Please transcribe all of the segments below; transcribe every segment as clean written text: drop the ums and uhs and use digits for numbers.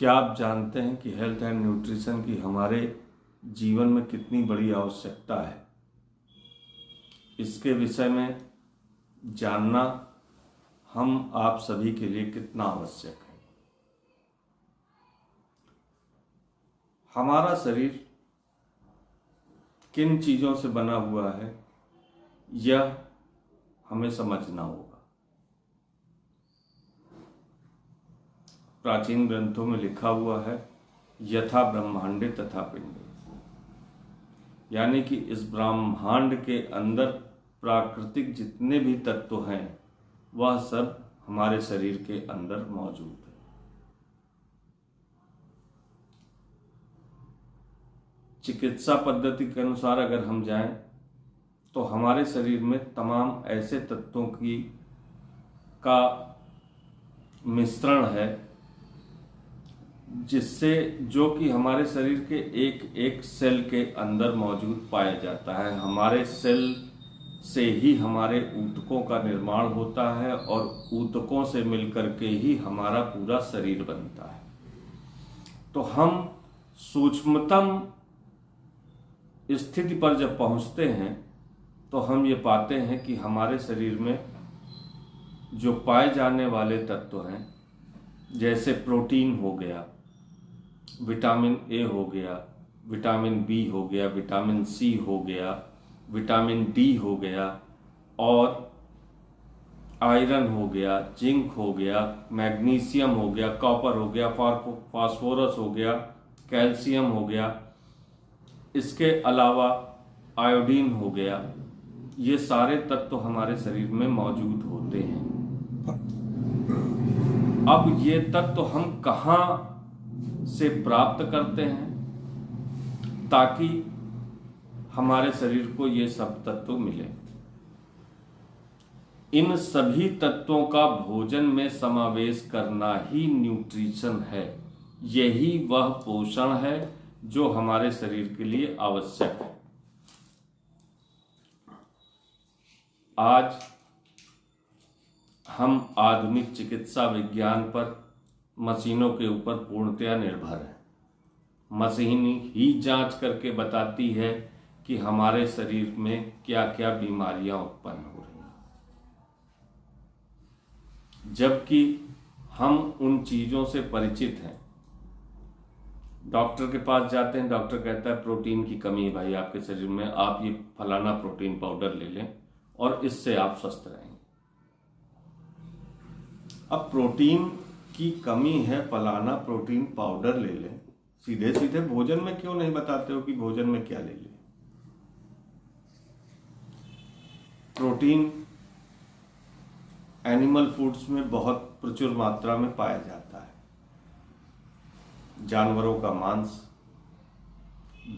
क्या आप जानते हैं कि हेल्थ एंड न्यूट्रिशन की हमारे जीवन में कितनी बड़ी आवश्यकता है? इसके विषय में जानना हम आप सभी के लिए कितना आवश्यक है। हमारा शरीर किन चीज़ों से बना हुआ है, यह हमें समझना होगा। प्राचीन ग्रंथों में लिखा हुआ है, यथा ब्रह्मांडे तथा पिंडे, यानी कि इस ब्रह्मांड के अंदर प्राकृतिक जितने भी तत्व हैं वह सब हमारे शरीर के अंदर मौजूद है। चिकित्सा पद्धति के अनुसार अगर हम जाएं तो हमारे शरीर में तमाम ऐसे तत्वों का मिश्रण है जिससे जो कि हमारे शरीर के एक एक सेल के अंदर मौजूद पाया जाता है। हमारे सेल से ही हमारे ऊतकों का निर्माण होता है और ऊतकों से मिलकर के ही हमारा पूरा शरीर बनता है। तो हम सूक्ष्मतम स्थिति पर जब पहुंचते हैं तो हम ये पाते हैं कि हमारे शरीर में जो पाए जाने वाले तत्व हैं, जैसे प्रोटीन हो गया, विटामिन ए हो गया, विटामिन बी हो गया, विटामिन सी हो गया, विटामिन डी हो गया, और आयरन हो गया, जिंक हो गया, मैग्नीशियम हो गया, कॉपर हो गया, फास्फोरस हो गया, कैल्शियम हो गया, इसके अलावा आयोडीन हो गया। ये सारे तत्व हमारे शरीर में मौजूद होते हैं। अब ये तत्व हम कहाँ से प्राप्त करते हैं ताकि हमारे शरीर को ये सब तत्व मिले? इन सभी तत्वों का भोजन में समावेश करना ही न्यूट्रिशन है। यही वह पोषण है जो हमारे शरीर के लिए आवश्यक है। आज हम आधुनिक चिकित्सा विज्ञान पर, मशीनों के ऊपर पूर्णतया निर्भर है। मशीन ही जांच करके बताती है कि हमारे शरीर में क्या क्या बीमारियां उत्पन्न हो रही हैं, जबकि हम उन चीज़ों से परिचित हैं। डॉक्टर के पास जाते हैं, डॉक्टर कहता है प्रोटीन की कमी है भाई आपके शरीर में, आप ये फलाना प्रोटीन पाउडर ले लें और इससे आप स्वस्थ रहेंगे। अब प्रोटीन की कमी है, फलाना प्रोटीन पाउडर ले लें, सीधे सीधे भोजन में क्यों नहीं बताते हो कि भोजन में क्या ले लें? प्रोटीन एनिमल फूड्स में बहुत प्रचुर मात्रा में पाया जाता है। जानवरों का मांस,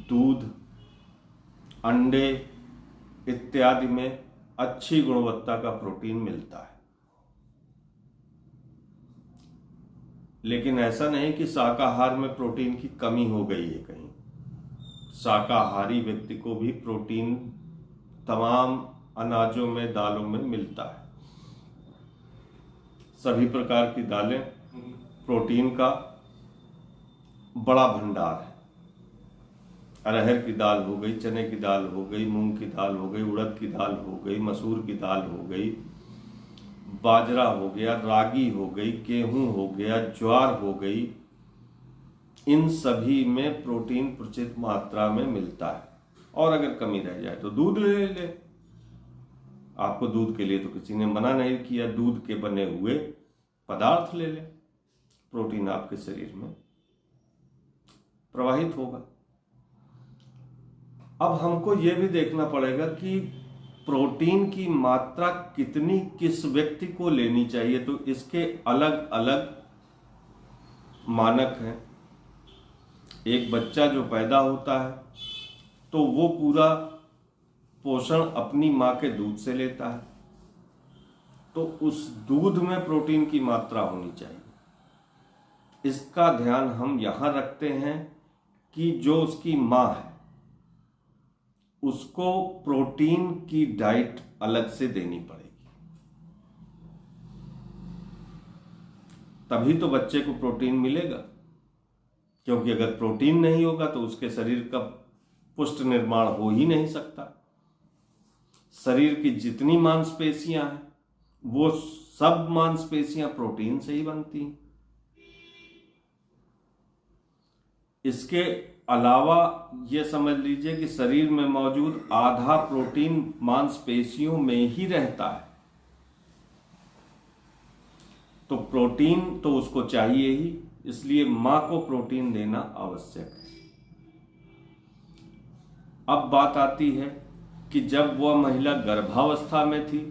दूध, अंडे इत्यादि में अच्छी गुणवत्ता का प्रोटीन मिलता है। लेकिन ऐसा नहीं कि शाकाहार में प्रोटीन की कमी हो गई है कहीं। शाकाहारी व्यक्ति को भी प्रोटीन तमाम अनाजों में, दालों में मिलता है। सभी प्रकार की दालें प्रोटीन का बड़ा भंडार है। अरहर की दाल हो गई, चने की दाल हो गई, मूंग की दाल हो गई, उड़द की दाल हो गई, मसूर की दाल हो गई, बाजरा हो गया, रागी हो गई, गेहूं हो गया, ज्वार हो गई। इन सभी में प्रोटीन प्रचुर मात्रा में मिलता है। और अगर कमी रह जाए तो दूध ले ले। आपको दूध के लिए तो किसी ने मना नहीं किया, दूध के बने हुए पदार्थ ले ले, प्रोटीन आपके शरीर में प्रवाहित होगा। अब हमको यह भी देखना पड़ेगा कि प्रोटीन की मात्रा कितनी किस व्यक्ति को लेनी चाहिए। तो इसके अलग अलग मानक हैं। एक बच्चा जो पैदा होता है तो वो पूरा पोषण अपनी माँ के दूध से लेता है, तो उस दूध में प्रोटीन की मात्रा होनी चाहिए। इसका ध्यान हम यहाँ रखते हैं कि जो उसकी माँ है उसको प्रोटीन की डाइट अलग से देनी पड़ेगी, तभी तो बच्चे को प्रोटीन मिलेगा। क्योंकि अगर प्रोटीन नहीं होगा तो उसके शरीर का पुष्ट निर्माण हो ही नहीं सकता। शरीर की जितनी मांसपेशियां हैं वो सब मांसपेशियां प्रोटीन से ही बनती हैं। इसके अलावा ये समझ लीजिए कि शरीर में मौजूद आधा प्रोटीन मांसपेशियों में ही रहता है। तो प्रोटीन तो उसको चाहिए ही, इसलिए मां को प्रोटीन देना आवश्यक है। अब बात आती है कि जब वह महिला गर्भावस्था में थी,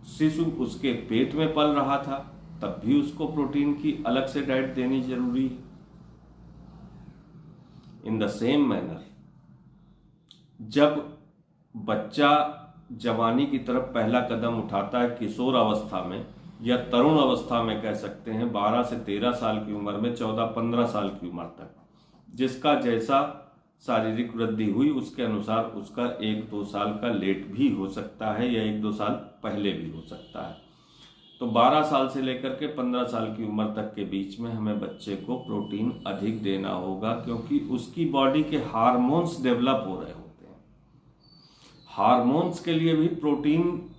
शिशु उसके पेट में पल रहा था, तब भी उसको प्रोटीन की अलग से डाइट देनी जरूरी है। इन द सेम मैनर, जब बच्चा जवानी की तरफ पहला कदम उठाता है, किशोर अवस्था में या तरुण अवस्था में कह सकते हैं, 12 से 13 साल की उम्र में, 14-15 साल की उम्र तक, जिसका जैसा शारीरिक वृद्धि हुई उसके अनुसार उसका 1-2 साल का लेट भी हो सकता है या 1-2 साल पहले भी हो सकता है। तो 12 साल से लेकर के 15 साल की उम्र तक के बीच में हमें बच्चे को प्रोटीन अधिक देना होगा, क्योंकि उसकी बॉडी के हार्मोन्स डेवलप हो रहे होते हैं। हार्मोन्स के लिए भी प्रोटीन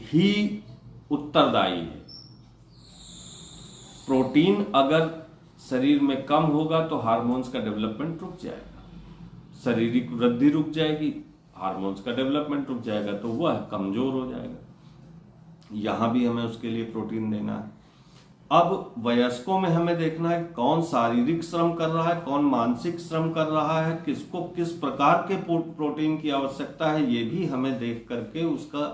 ही उत्तरदायी है। प्रोटीन अगर शरीर में कम होगा तो हार्मोन्स का डेवलपमेंट रुक जाएगा, शारीरिक वृद्धि रुक जाएगी, हार्मोन्स का डेवलपमेंट रुक जाएगा, तो वह कमजोर हो जाएगा। यहां भी हमें उसके लिए प्रोटीन देना है। अब वयस्कों में हमें देखना है कौन शारीरिक श्रम कर रहा है, कौन मानसिक श्रम कर रहा है, किसको किस प्रकार के प्रोटीन की आवश्यकता है, ये भी हमें देख करके उसका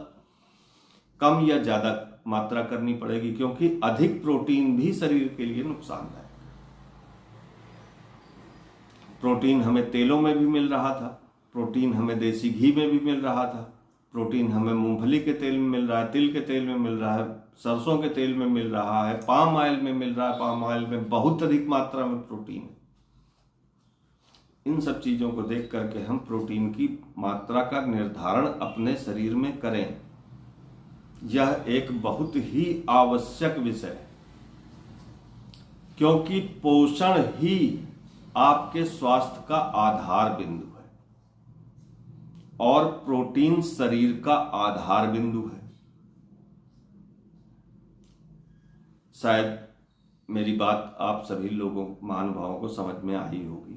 कम या ज्यादा मात्रा करनी पड़ेगी, क्योंकि अधिक प्रोटीन भी शरीर के लिए नुकसानदायक। प्रोटीन हमें तेलों में भी मिल रहा था, प्रोटीन हमें देसी घी में भी मिल रहा था, प्रोटीन हमें मूंगफली के तेल में मिल रहा है, तिल के तेल में मिल रहा है, सरसों के तेल में मिल रहा है, पाम ऑयल में मिल रहा है। पाम ऑयल में बहुत अधिक मात्रा में प्रोटीन है। इन सब चीजों को देख करके हम प्रोटीन की मात्रा का निर्धारण अपने शरीर में करें। यह एक बहुत ही आवश्यक विषय है, क्योंकि पोषण ही आपके स्वास्थ्य का आधार बिंदु है और प्रोटीन शरीर का आधार बिंदु है। शायद मेरी बात आप सभी लोगों महानुभावों को समझ में आई होगी।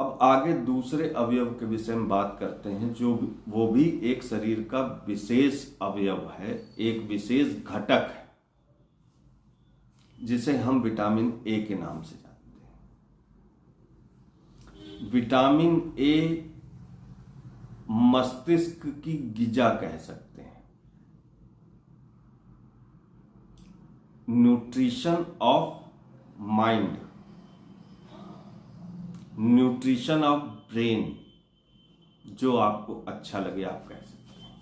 अब आगे दूसरे अवयव के विषय में बात करते हैं, जो वो भी एक शरीर का विशेष अवयव है, एक विशेष घटक है, जिसे हम विटामिन ए के नाम से जानते हैं। विटामिन ए मस्तिष्क की गिजा कह सकते हैं, nutrition of mind, nutrition of brain, जो आपको अच्छा लगे आप कह सकते हैं।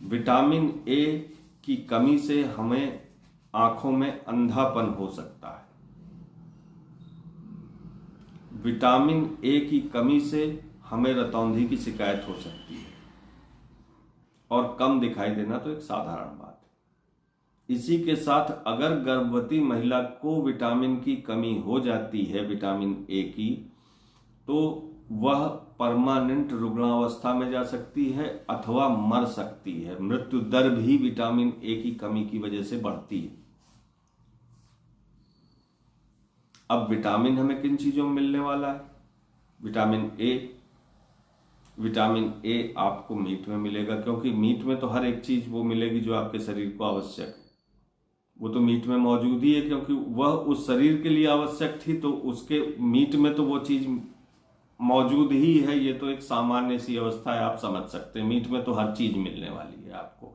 विटामिन ए की कमी से हमें आंखों में अंधापन हो सकता है। विटामिन ए की कमी से हमें रतौंधी की शिकायत हो सकती है और कम दिखाई देना तो एक साधारण बात है। इसी के साथ अगर गर्भवती महिला को विटामिन की कमी हो जाती है, विटामिन ए की, तो वह परमानेंट रुग्णावस्था में जा सकती है अथवा मर सकती है। मृत्यु दर भी विटामिन ए की कमी की वजह से बढ़ती है। अब विटामिन हमें किन चीजों में मिलने वाला है? विटामिन ए आपको मीट में मिलेगा, क्योंकि मीट में तो हर एक चीज वो मिलेगी जो आपके शरीर को आवश्यक है। वो तो मीट में मौजूद ही है, क्योंकि वह उस शरीर के लिए आवश्यक थी, तो उसके मीट में तो वो चीज मौजूद ही है। ये तो एक सामान्य सी अवस्था है, आप समझ सकते हैं। मीट में तो हर चीज मिलने वाली है आपको,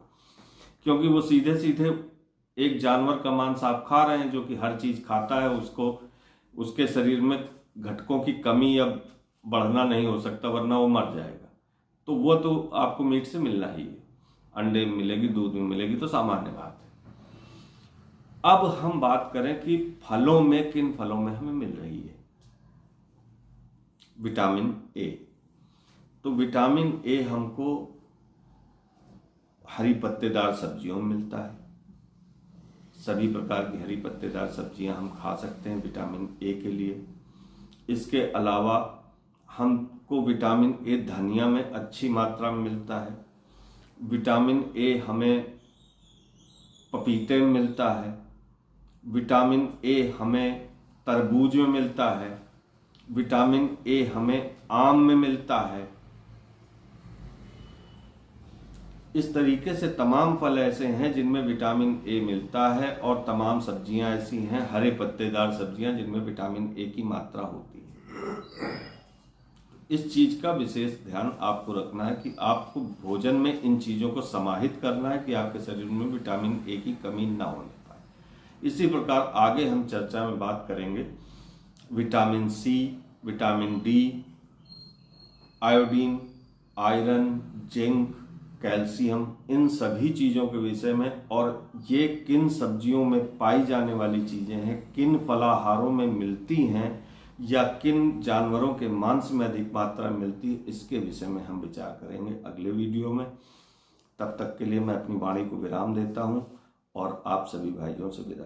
क्योंकि वो सीधे सीधे एक जानवर का मांस आप खा रहे हैं जो कि हर चीज खाता है। उसको उसके शरीर में घटकों की कमी या बढ़ना नहीं हो सकता, वरना वो मर जाएगा। तो वो तो आपको मीट से मिलना ही है। अंडे में मिलेगी, दूध में मिलेगी, तो सामान्य बात है। अब हम बात करें कि फलों में किन फलों में हमें मिल रही है विटामिन ए। तो विटामिन ए हमको हरी पत्तेदार सब्जियों में मिलता है, सभी प्रकार की हरी पत्तेदार सब्जियां हम खा सकते हैं विटामिन ए के लिए। इसके अलावा हमको विटामिन ए धनिया में अच्छी मात्रा में मिलता है। विटामिन ए हमें पपीते में मिलता है। विटामिन ए हमें तरबूज में मिलता है। विटामिन ए हमें आम में मिलता है। इस तरीके से तमाम फल ऐसे हैं जिनमें विटामिन ए मिलता है और तमाम सब्जियां ऐसी हैं, हरे पत्तेदार सब्जियां, जिनमें विटामिन ए की मात्रा होती है। इस चीज का विशेष ध्यान आपको रखना है कि आपको भोजन में इन चीजों को समाहित करना है कि आपके शरीर में विटामिन ए की कमी ना होने पाए। इसी प्रकार आगे हम चर्चा में बात करेंगे vitamin C, vitamin D, iodine, iron, zinc, calcium, इन सभी चीज़ों के विषय में, और ये किन सब्जियों में पाई जाने वाली चीज़ें हैं, किन फलाहारों में मिलती हैं या किन जानवरों के मांस में अधिक मात्रा में मिलती है, इसके विषय में हम विचार करेंगे अगले वीडियो में। तब तक के लिए मैं अपनी वाणी को विराम देता हूँ और आप सभी भाइयों से विदा।